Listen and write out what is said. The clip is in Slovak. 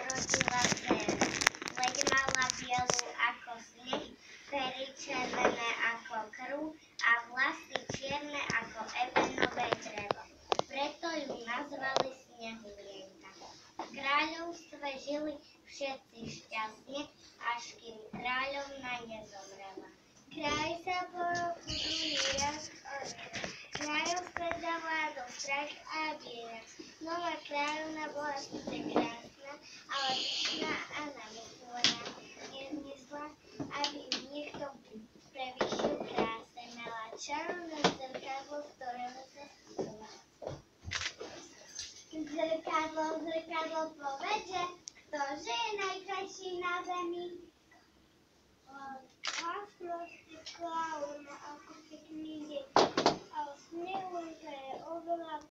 narodila dceru. Leď mala bielu ako sneh, pery červené ako krv a vlasy čierne ako ebenové drevo. Preto ju nazvali Snehulienka. V kráľovstve žili všetci šťastne, až kým kráľovna nezomrela. Kráľ sa po roku druhý raz oženil. Kráľovstve zavládol strach a bieda. Nová kráľovna bola síce krásna, ale pyšná a namyslená. Neznesla, aby ju niekto prevýšil kráse. Mala čarovné zrkadlo, z ktorého sa skúmala. Zrkadlo, povedže, ktože je najkrajší na zemi? A proste kráľovna, ako pekný deň.